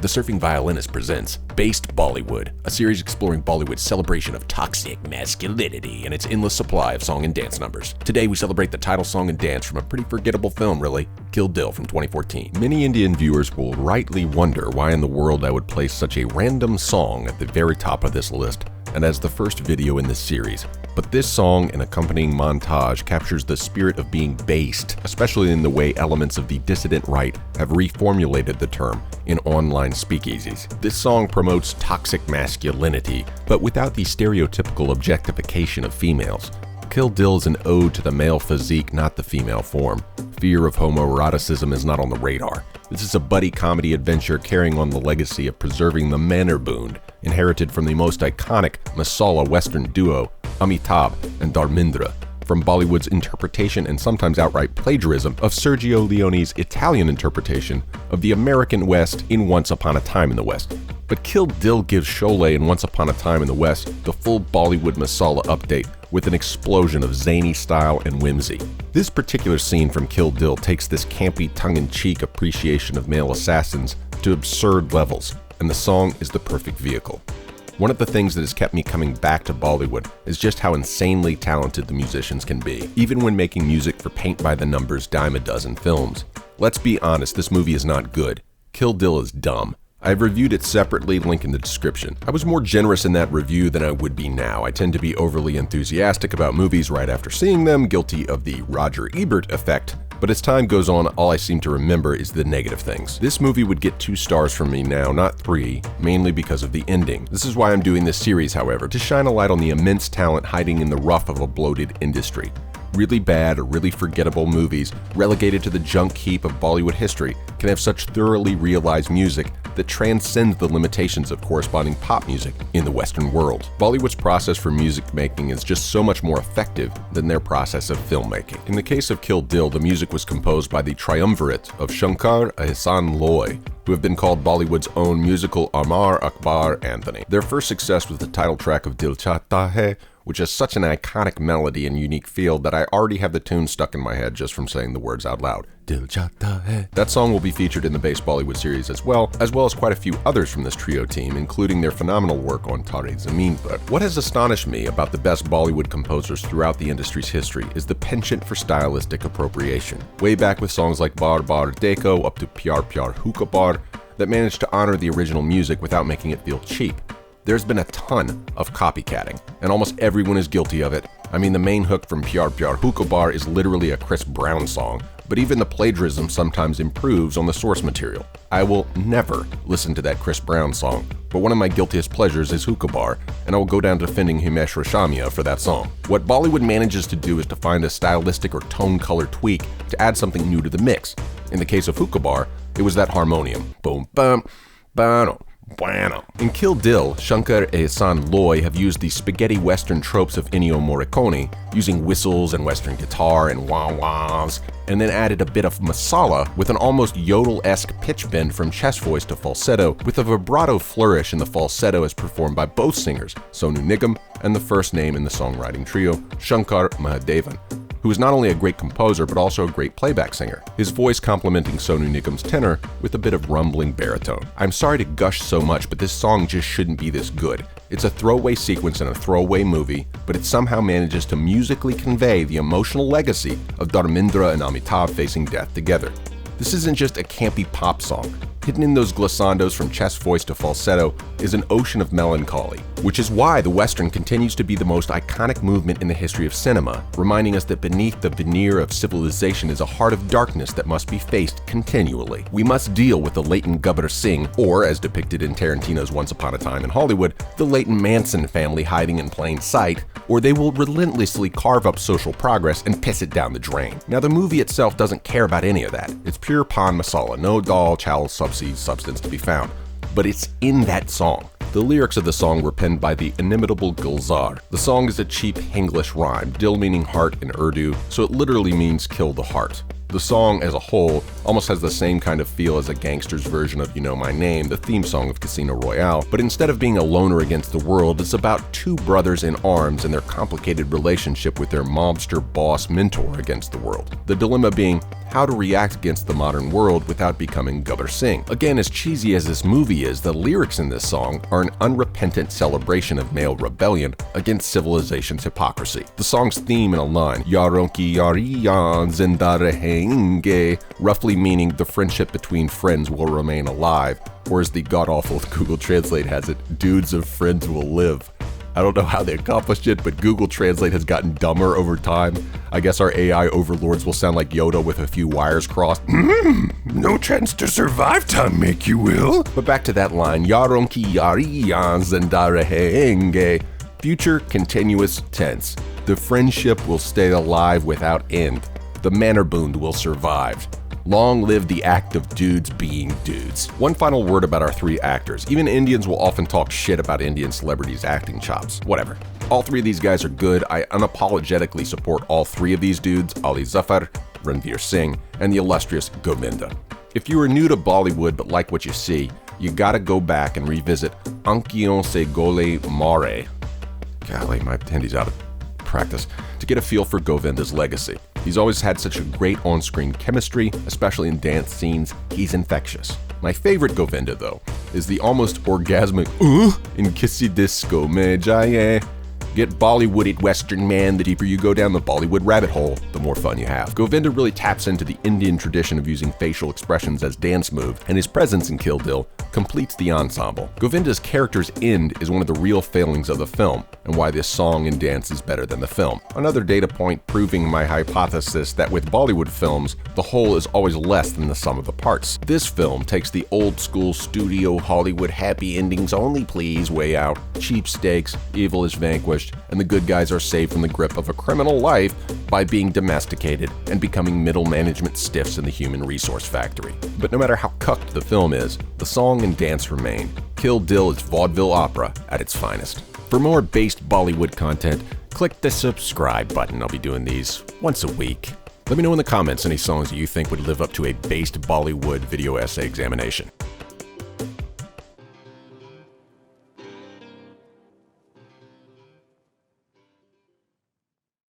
The Surfing Violinist presents Based Bollywood, a series exploring Bollywood's celebration of toxic masculinity and its endless supply of song and dance numbers. Today we celebrate the title song and dance from a pretty forgettable film, really, Kill Dil from 2014. Many Indian viewers will rightly wonder why in the world I would place such a random song at the very top of this list, and as the first video in this series. But this song and accompanying montage captures the spirit of being based, especially in the way elements of the dissident right have reformulated the term in online speakeasies. This song promotes toxic masculinity, but without the stereotypical objectification of females. Kill Dil is an ode to the male physique, not the female form. Fear of homoeroticism is not on the radar. This is a buddy comedy adventure carrying on the legacy of preserving the manner boon inherited from the most iconic Masala Western duo, Amitabh and Dharmendra, from Bollywood's interpretation and sometimes outright plagiarism of Sergio Leone's Italian interpretation of the American West in Once Upon a Time in the West. But Kill Dil gives Sholay in Once Upon a Time in the West the full Bollywood Masala update with an explosion of zany style and whimsy. This particular scene from Kill Dil takes this campy tongue-in-cheek appreciation of male assassins to absurd levels, and the song is the perfect vehicle. One of the things that has kept me coming back to Bollywood is just how insanely talented the musicians can be, even when making music for paint-by-the-numbers dime-a-dozen films. Let's be honest, this movie is not good. Kill Dil is dumb. I've reviewed it separately, link in the description. I was more generous in that review than I would be now. I tend to be overly enthusiastic about movies right after seeing them, guilty of the Roger Ebert effect. But as time goes on, all I seem to remember is the negative things. This movie would get 2 stars from me now, not 3, mainly because of the ending. This is why I'm doing this series, however, to shine a light on the immense talent hiding in the rough of a bloated industry. Really bad or really forgettable movies, relegated to the junk heap of Bollywood history, can have such thoroughly realized music that transcends the limitations of corresponding pop music in the Western world. Bollywood's process for music making is just so much more effective than their process of filmmaking. In the case of Kill Dil, the music was composed by the triumvirate of Shankar Ehsaan Loy, who have been called Bollywood's own musical Amar Akbar Anthony. Their first success was the title track of Dil Chahta Hai, which has such an iconic melody and unique feel that I already have the tune stuck in my head just from saying the words out loud. Dil Chahta Hai. That song will be featured in the Based Bollywood series as well as quite a few others from this trio team, including their phenomenal work on Tare Zameen Par. What has astonished me about the best Bollywood composers throughout the industry's history is the penchant for stylistic appropriation. Way back with songs like Bar Bar Deko up to Pyar Pyar Hookah Bar that managed to honor the original music without making it feel cheap. There's been a ton of copycatting, and almost everyone is guilty of it. I mean, the main hook from Pyar Pyar Hookah Bar is literally a Chris Brown song, but even the plagiarism sometimes improves on the source material. I will never listen to that Chris Brown song, but one of my guiltiest pleasures is Hookah Bar, and I will go down defending Himesh Reshammiya for that song. What Bollywood manages to do is to find a stylistic or tone color tweak to add something new to the mix. In the case of Hookah Bar, it was that harmonium. Boom, bum, bano. Bueno. In Kill Dil, Shankar Ehsaan Loy have used the spaghetti western tropes of Ennio Morricone, using whistles and western guitar and wah-wahs, and then added a bit of masala with an almost yodel-esque pitch bend from chest voice to falsetto, with a vibrato flourish in the falsetto as performed by both singers, Sonu Nigam and the first name in the songwriting trio, Shankar Mahadevan, who is not only a great composer but also a great playback singer, his voice complementing Sonu Nigam's tenor with a bit of rumbling baritone. I'm sorry to gush so much, but this song just shouldn't be this good. It's a throwaway sequence in a throwaway movie, but it somehow manages to musically convey the emotional legacy of Dharmendra and Amitabh facing death together. This isn't just a campy pop song. Hidden in those glissandos from chest voice to falsetto is an ocean of melancholy, which is why the Western continues to be the most iconic movement in the history of cinema, reminding us that beneath the veneer of civilization is a heart of darkness that must be faced continually. We must deal with the latent Gabbar Singh, or as depicted in Tarantino's Once Upon a Time in Hollywood, the latent Manson family hiding in plain sight, or they will relentlessly carve up social progress and piss it down the drain. Now, the movie itself doesn't care about any of that. It's pure pan masala, no dal, chawal, substance to be found, but it's in that song. The lyrics of the song were penned by the inimitable Gulzar. The song is a cheap English rhyme, dil meaning heart in Urdu, so it literally means kill the heart. The song as a whole almost has the same kind of feel as a gangster's version of You Know My Name, the theme song of Casino Royale, but instead of being a loner against the world, it's about two brothers in arms and their complicated relationship with their mobster boss mentor against the world. The dilemma being how to react against the modern world without becoming Gabbar Singh. Again, as cheesy as this movie is, the lyrics in this song are an unrepentant celebration of male rebellion against civilization's hypocrisy. The song's theme in a line, Yaron ki yariyan zinda rahenge, roughly meaning the friendship between friends will remain alive, or as the god-awful Google Translate has it, dudes of friends will live. I don't know how they accomplished it, but Google Translate has gotten dumber over time. I guess our AI overlords will sound like Yoda with a few wires crossed. No chance to survive time, make you will. But back to that line, Yaron ki yariyan zendarehenge, future continuous tense. The friendship will stay alive without end. The Mannerbund will survive. Long live the act of dudes being dudes. One final word about our three actors. Even Indians will often talk shit about Indian celebrities' acting chops. Whatever. All three of these guys are good. I unapologetically support all three of these dudes, Ali Zafar, Ranveer Singh, and the illustrious Govinda. If you are new to Bollywood but like what you see, you gotta go back and revisit Aankhiyon Se Gole Mare. Golly, my Hindi's out of practice. To get a feel for Govinda's legacy. He's always had such a great on-screen chemistry, especially in dance scenes. He's infectious. My favorite Govinda, though, is the almost orgasmic in Kissy Disco Me Jaye. Get Bollywooded Western man, the deeper you go down the Bollywood rabbit hole, the more fun you have. Govinda really taps into the Indian tradition of using facial expressions as dance moves, and his presence in Kill Dil completes the ensemble. Govinda's character's end is one of the real failings of the film, and why this song and dance is better than the film. Another data point proving my hypothesis that with Bollywood films, the whole is always less than the sum of the parts. This film takes the old school studio Hollywood happy endings only please way out, cheap stakes, evil is vanquished, and the good guys are saved from the grip of a criminal life by being domesticated and becoming middle management stiffs in the human resource factory. But no matter how cucked the film is, the song and dance remain. Kill Dil is vaudeville opera at its finest. For more based Bollywood content, click the subscribe button. I'll be doing these once a week. Let me know in the comments any songs you think would live up to a based Bollywood video essay examination.